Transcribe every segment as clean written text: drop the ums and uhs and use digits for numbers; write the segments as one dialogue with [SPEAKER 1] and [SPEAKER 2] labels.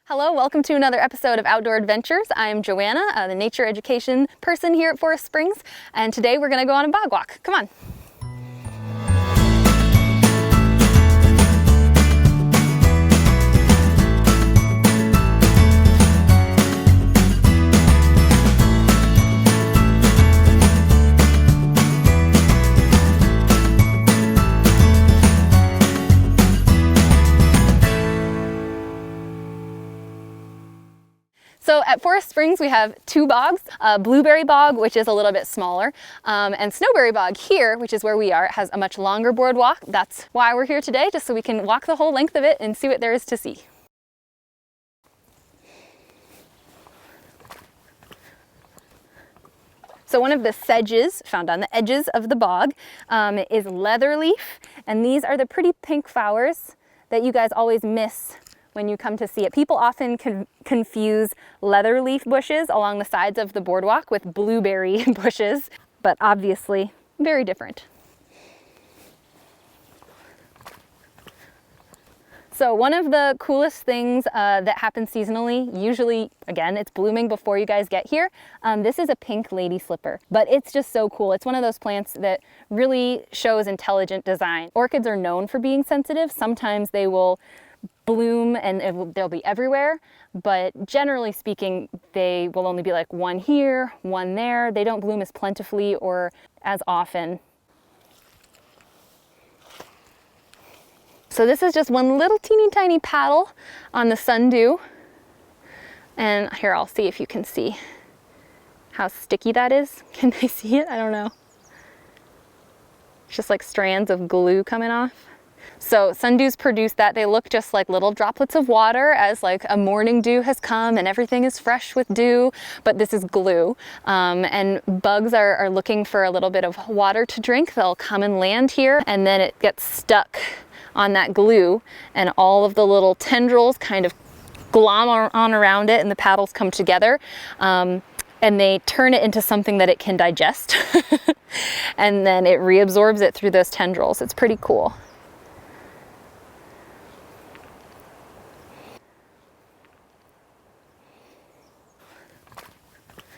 [SPEAKER 1] Hello, welcome to another episode of Outdoor Adventures. I am Joanna, the nature education person here at Forest Springs, and today we're going to go on a bog walk. Come on. So at Forest Springs we have two bogs, Blueberry Bog, which is a little bit smaller, and Snowberry Bog here, which is where we are, has a much longer boardwalk. That's why we're here today, just so we can walk the whole length of it and see what there is to see. So one of the sedges found on the edges of the bog is leatherleaf, and these are the pretty pink flowers that you guys always miss when you come to see it. People often confuse leatherleaf bushes along the sides of the boardwalk with blueberry bushes, but obviously very different. So one of the coolest things that happens seasonally, usually, again, it's blooming before you guys get here. This is a pink lady slipper, but it's just so cool. It's one of those plants that really shows intelligent design. Orchids are known for being sensitive. Sometimes they will bloom and they'll be everywhere, but generally speaking, they will only be like one here, one there. They don't bloom as plentifully or as often. So this is just one little teeny tiny paddle on the Sundew. And here, I'll see if you can see how sticky that is. Can they see it? I don't know. It's just like strands of glue coming off. So sundews produce that. They look just like little droplets of water as like a morning dew has come and everything is fresh with dew, but this is glue. And bugs are looking for a little bit of water to drink. They'll come and land here, and then it gets stuck on that glue, and all of the little tendrils kind of glom on around it, and the paddles come together. And they turn it into something that it can digest. And then it reabsorbs it through those tendrils. It's pretty cool.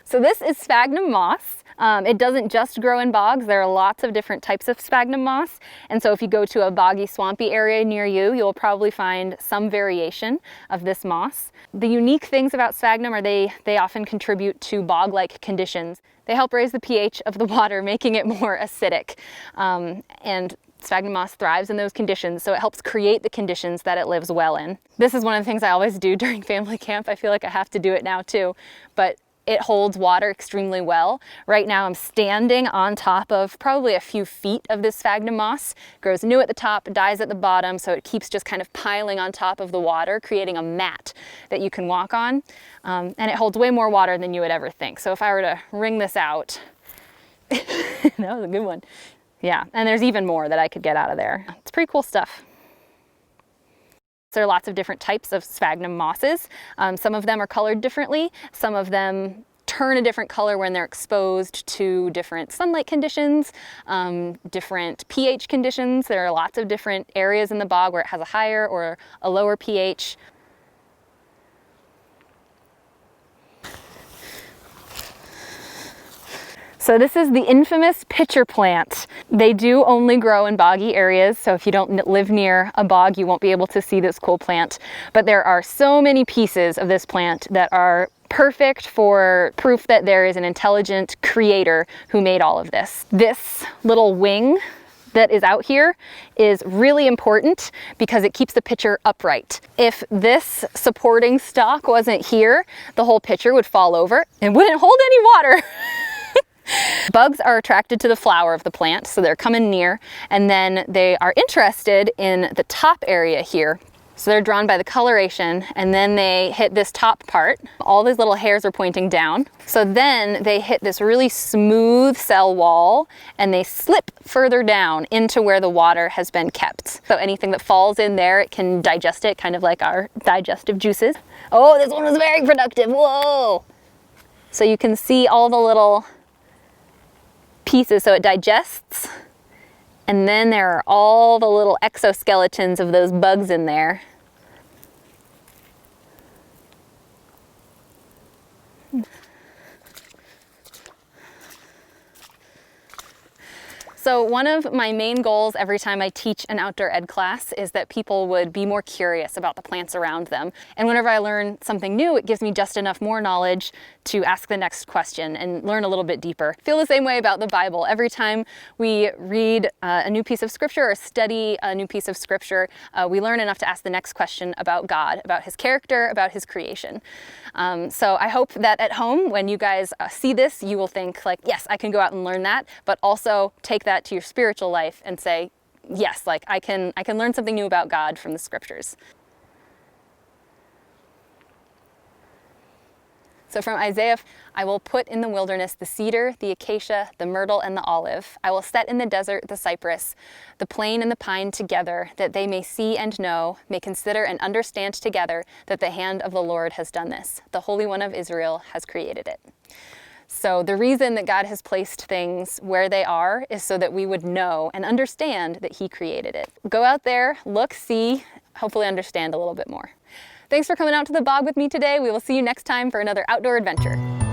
[SPEAKER 1] So this is sphagnum moss. It doesn't just grow in bogs. There are lots of different types of sphagnum moss. And so if you go to a boggy, swampy area near you, you'll probably find some variation of this moss. The unique things about sphagnum are they often contribute to bog-like conditions. They help raise the pH of the water, making it more acidic. And sphagnum moss thrives in those conditions, so it helps create the conditions that it lives well in. This is one of the things I always do during family camp. I feel like I have to do it now too, but it holds water extremely well. Right now I'm standing on top of probably a few feet of this sphagnum moss. It grows new at the top, dies at the bottom, so it keeps just kind of piling on top of the water, creating a mat that you can walk on. And it holds way more water than you would ever think. So if I were to wring this out, that was a good one. Yeah, and there's even more that I could get out of there. It's pretty cool stuff. There are lots of different types of sphagnum mosses. Some of them are colored differently. Some of them turn a different color when they're exposed to different sunlight conditions, different pH conditions. There are lots of different areas in the bog where it has a higher or a lower pH. So this is the infamous pitcher plant. They do only grow in boggy areas, so if you don't live near a bog, you won't be able to see this cool plant. But there are so many pieces of this plant that are perfect for proof that there is an intelligent creator who made all of this. This little wing that is out here is really important because it keeps the pitcher upright. If this supporting stalk wasn't here, the whole pitcher would fall over and wouldn't hold any water. Bugs are attracted to the flower of the plant, so they're coming near, and then they are interested in the top area here. So they're drawn by the coloration, and then they hit this top part. All these little hairs are pointing down. So then they hit this really smooth cell wall, and they slip further down into where the water has been kept. So anything that falls in there, it can digest it, kind of like our digestive juices. Oh, this one was very productive. Whoa! So you can see all the little pieces, so it digests, and then there are all the little exoskeletons of those bugs in there. So one of my main goals every time I teach an outdoor ed class is that people would be more curious about the plants around them. And whenever I learn something new, it gives me just enough more knowledge to ask the next question and learn a little bit deeper. I feel the same way about the Bible. Every time we read a new piece of scripture or study a new piece of scripture, we learn enough to ask the next question about God, about his character, about his creation. So I hope that at home, when you guys see this, you will think like, yes, I can go out and learn that, but also take that to your spiritual life and say, yes, like I can learn something new about God from the scriptures. So from Isaiah, I will put in the wilderness the cedar, the acacia, the myrtle, and the olive. I will set in the desert the cypress, the plane and the pine together, that they may see and know, may consider and understand together that the hand of the Lord has done this. The Holy One of Israel has created it. So the reason that God has placed things where they are is so that we would know and understand that he created it. Go out there, look, see, hopefully understand a little bit more. Thanks for coming out to the bog with me today. We will see you next time for another outdoor adventure.